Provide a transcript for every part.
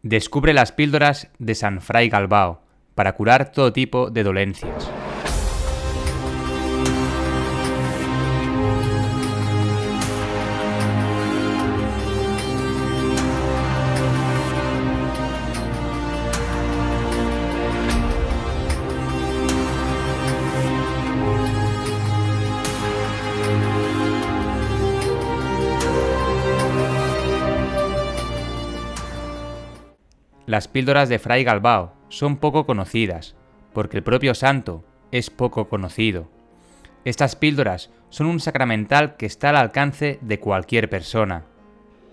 Descubre las píldoras de San Fray Galbao para curar todo tipo de dolencias. Las píldoras de Fray Galbao son poco conocidas, porque el propio santo es poco conocido. Estas píldoras son un sacramental que está al alcance de cualquier persona.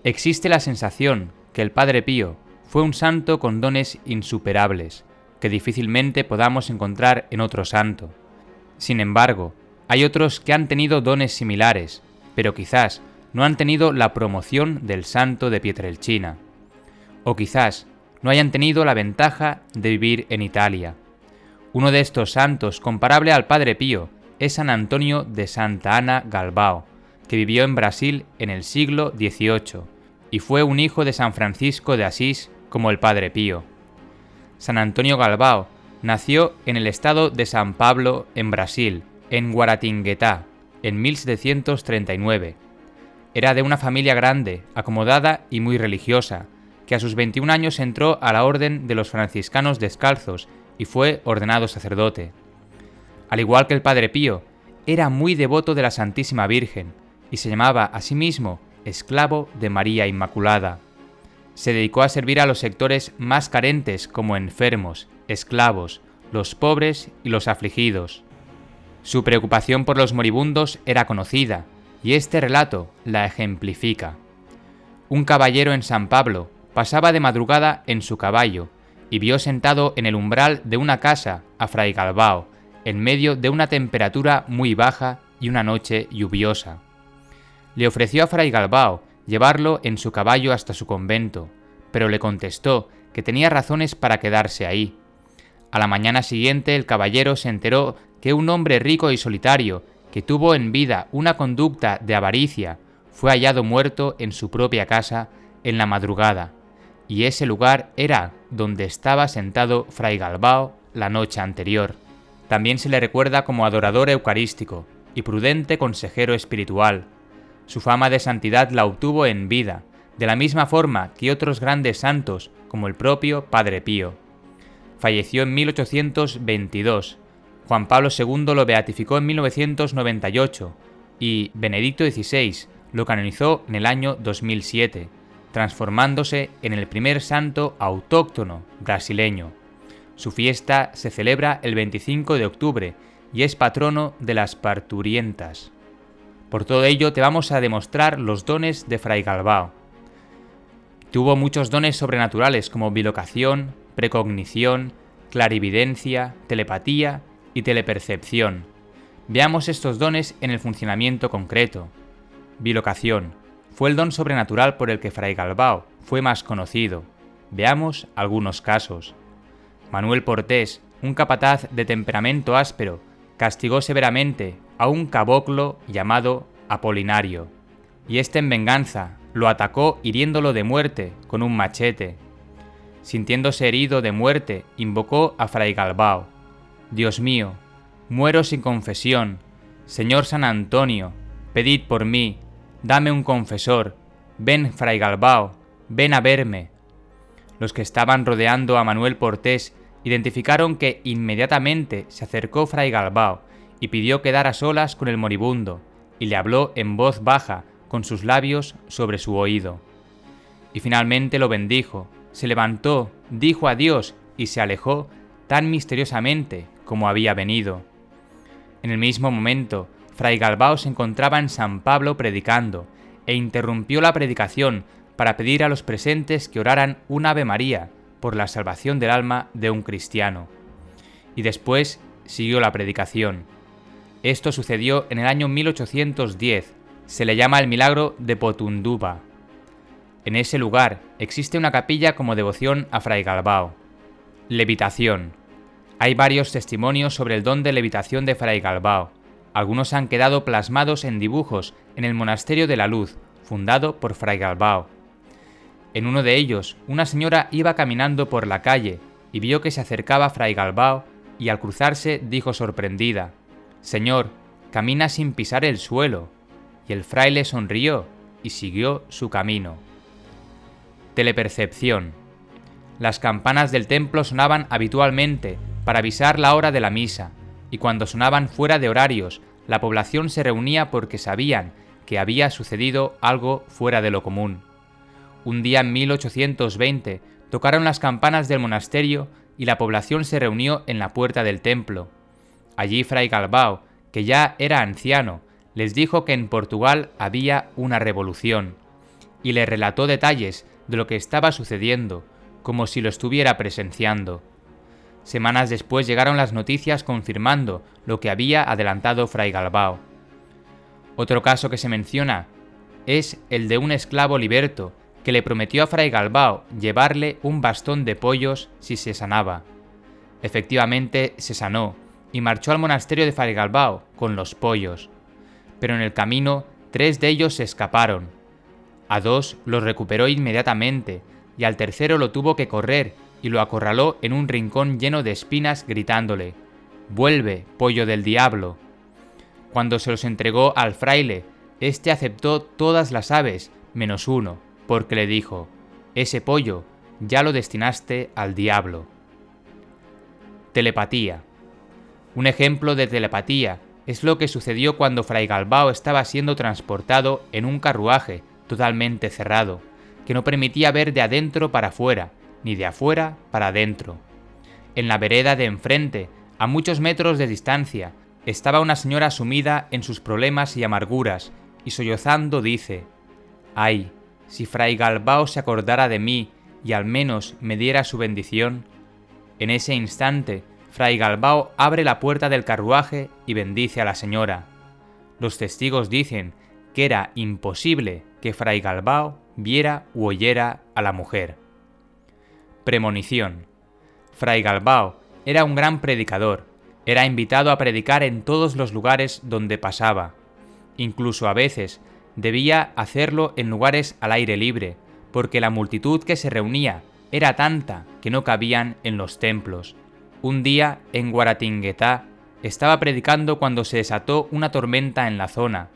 Existe la sensación que el Padre Pío fue un santo con dones insuperables, que difícilmente podamos encontrar en otro santo. Sin embargo, hay otros que han tenido dones similares, pero quizás no han tenido la promoción del santo de Pietrelcina. O quizás no hayan tenido la ventaja de vivir en Italia. Uno de estos santos, comparable al Padre Pío, es San Antonio de Santa Ana Galbao, que vivió en Brasil en el siglo XVIII y fue un hijo de San Francisco de Asís como el Padre Pío. San Antonio Galbao nació en el estado de San Pablo, en Brasil, en Guaratinguetá, en 1739. Era de una familia grande, acomodada y muy religiosa, que a sus 21 años entró a la orden de los franciscanos descalzos y fue ordenado sacerdote. Al igual que el Padre Pío, era muy devoto de la Santísima Virgen y se llamaba a sí mismo esclavo de María Inmaculada. Se dedicó a servir a los sectores más carentes como enfermos, esclavos, los pobres y los afligidos. Su preocupación por los moribundos era conocida y este relato la ejemplifica. Un caballero en San Pablo pasaba de madrugada en su caballo y vio sentado en el umbral de una casa a Fray Galbao, en medio de una temperatura muy baja y una noche lluviosa. Le ofreció a Fray Galbao llevarlo en su caballo hasta su convento, pero le contestó que tenía razones para quedarse ahí. A la mañana siguiente el caballero se enteró que un hombre rico y solitario, que tuvo en vida una conducta de avaricia, fue hallado muerto en su propia casa en la madrugada, y ese lugar era donde estaba sentado Fray Galbao la noche anterior. También se le recuerda como adorador eucarístico y prudente consejero espiritual. Su fama de santidad la obtuvo en vida, de la misma forma que otros grandes santos, como el propio Padre Pío. Falleció en 1822, Juan Pablo II lo beatificó en 1998 y Benedicto XVI lo canonizó en el año 2007, transformándose en el primer santo autóctono brasileño. Su fiesta se celebra el 25 de octubre y es patrono de las parturientas. Por todo ello te vamos a demostrar los dones de Fray Galbao. Tuvo muchos dones sobrenaturales como bilocación, precognición, clarividencia, telepatía y telepercepción. Veamos estos dones en el funcionamiento concreto. Bilocación. Fue el don sobrenatural por el que Fray Galbao fue más conocido. Veamos algunos casos. Manuel Portés, un capataz de temperamento áspero, castigó severamente a un caboclo llamado Apolinario, y este en venganza lo atacó hiriéndolo de muerte con un machete. Sintiéndose herido de muerte, invocó a Fray Galbao. Dios mío, muero sin confesión. Señor San Antonio, pedid por mí. Dame un confesor, ven Fray Galbao, ven a verme. Los que estaban rodeando a Manuel Portés identificaron que inmediatamente se acercó Fray Galbao y pidió quedar a solas con el moribundo, y le habló en voz baja con sus labios sobre su oído. Y finalmente lo bendijo, se levantó, dijo adiós y se alejó tan misteriosamente como había venido. En el mismo momento, Fray Galbao se encontraba en San Pablo predicando e interrumpió la predicación para pedir a los presentes que oraran un Ave María por la salvación del alma de un cristiano. Y después siguió la predicación. Esto sucedió en el año 1810. Se le llama el milagro de Potunduba. En ese lugar existe una capilla como devoción a Fray Galbao. Levitación. Hay varios testimonios sobre el don de levitación de Fray Galbao. Algunos han quedado plasmados en dibujos en el Monasterio de la Luz, fundado por Fray Galbao. En uno de ellos, una señora iba caminando por la calle y vio que se acercaba Fray Galbao y al cruzarse dijo sorprendida: «Señor, camina sin pisar el suelo». Y el fraile sonrió y siguió su camino. Telepercepción. Las campanas del templo sonaban habitualmente para avisar la hora de la misa, y cuando sonaban fuera de horarios, la población se reunía porque sabían que había sucedido algo fuera de lo común. Un día en 1820 tocaron las campanas del monasterio y la población se reunió en la puerta del templo. Allí Fray Galbao, que ya era anciano, les dijo que en Portugal había una revolución, y le relató detalles de lo que estaba sucediendo, como si lo estuviera presenciando. Semanas después llegaron las noticias confirmando lo que había adelantado Fray Galbao. Otro caso que se menciona es el de un esclavo liberto que le prometió a Fray Galbao llevarle un bastón de pollos si se sanaba. Efectivamente se sanó y marchó al monasterio de Fray Galbao con los pollos. Pero en el camino 3 de ellos se escaparon. A 2 los recuperó inmediatamente y al tercero lo tuvo que correr y lo acorraló en un rincón lleno de espinas gritándole: «¡Vuelve, pollo del diablo!». Cuando se los entregó al fraile, éste aceptó todas las aves menos uno, porque le dijo: «Ese pollo ya lo destinaste al diablo». Telepatía. Un ejemplo de telepatía es lo que sucedió cuando Fray Galbao estaba siendo transportado en un carruaje totalmente cerrado, que no permitía ver de adentro para afuera, ni de afuera para adentro. En la vereda de enfrente, a muchos metros de distancia, estaba una señora sumida en sus problemas y amarguras, y sollozando dice: «Ay, si Fray Galbao se acordara de mí y al menos me diera su bendición». En ese instante, Fray Galbao abre la puerta del carruaje y bendice a la señora. Los testigos dicen que era imposible que Fray Galbao viera u oyera a la mujer. Premonición. Fray Galbao era un gran predicador. Era invitado a predicar en todos los lugares donde pasaba. Incluso a veces debía hacerlo en lugares al aire libre, porque la multitud que se reunía era tanta que no cabían en los templos. Un día, en Guaratinguetá, estaba predicando cuando se desató una tormenta en la zona.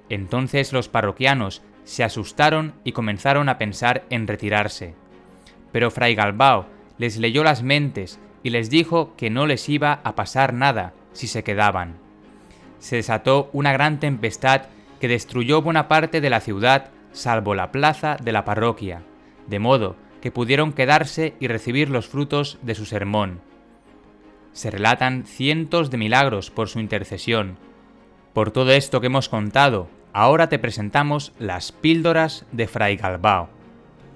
Entonces los parroquianos se asustaron y comenzaron a pensar en retirarse. Pero Fray Galbao les leyó las mentes y les dijo que no les iba a pasar nada si se quedaban. Se desató una gran tempestad que destruyó buena parte de la ciudad salvo la plaza de la parroquia, de modo que pudieron quedarse y recibir los frutos de su sermón. Se relatan cientos de milagros por su intercesión. Por todo esto que hemos contado, ahora te presentamos las píldoras de Fray Galbao.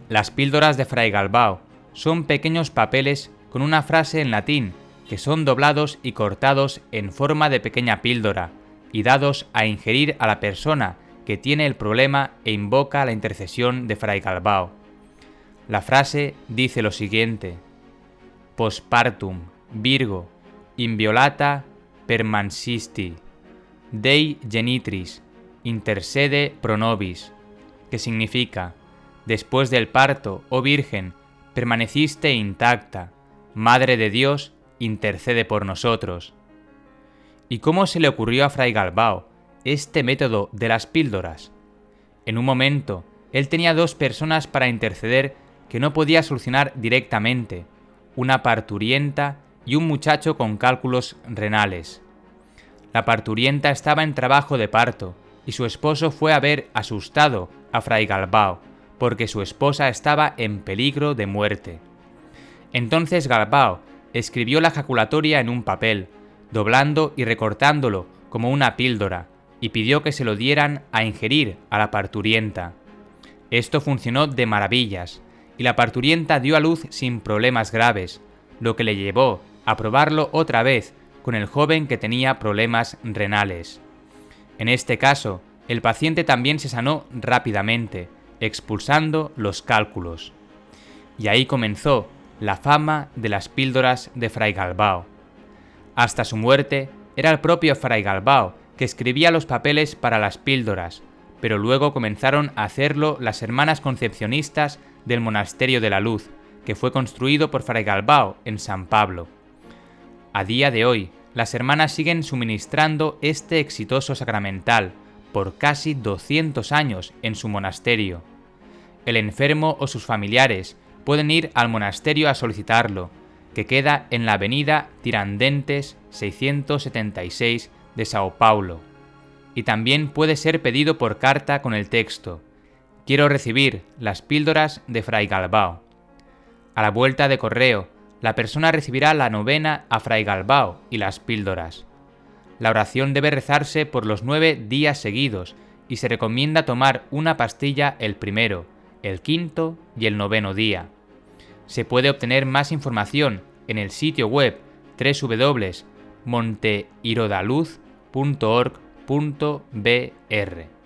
Las píldoras de Fray Galbao son pequeños papeles con una frase en latín que son doblados y cortados en forma de pequeña píldora y dados a ingerir a la persona que tiene el problema e invoca la intercesión de Fray Galbao. La frase dice lo siguiente: postpartum Virgo inviolata permansisti Dei genitris intercede pro nobis, que significa: después del parto, oh Virgen, permaneciste intacta, Madre de Dios, intercede por nosotros. ¿Y cómo se le ocurrió a Fray Galbao este método de las píldoras? En un momento, él tenía 2 personas para interceder que no podía solucionar directamente, una parturienta y un muchacho con cálculos renales. La parturienta estaba en trabajo de parto y su esposo fue a ver asustado a Fray Galbao porque su esposa estaba en peligro de muerte. Entonces Galbao escribió la ejaculatoria en un papel, doblando y recortándolo como una píldora, y pidió que se lo dieran a ingerir a la parturienta. Esto funcionó de maravillas, y la parturienta dio a luz sin problemas graves, lo que le llevó a probarlo otra vez con el joven que tenía problemas renales. En este caso, el paciente también se sanó rápidamente, expulsando los cálculos. Y ahí comenzó la fama de las píldoras de Fray Galbao. Hasta su muerte, era el propio Fray Galbao que escribía los papeles para las píldoras, pero luego comenzaron a hacerlo las hermanas concepcionistas del Monasterio de la Luz, que fue construido por Fray Galbao en San Pablo. A día de hoy, las hermanas siguen suministrando este exitoso sacramental por casi 200 años en su monasterio. El enfermo o sus familiares pueden ir al monasterio a solicitarlo, que queda en la avenida Tiradentes 676 de Sao Paulo. Y también puede ser pedido por carta con el texto: «Quiero recibir las píldoras de Fray Galbao». A la vuelta de correo, la persona recibirá la novena a Fray Galbao y las píldoras. La oración debe rezarse por los 9 días seguidos y se recomienda tomar una pastilla el primero, el quinto y el noveno día. Se puede obtener más información en el sitio web www.monteirodaluz.org.br.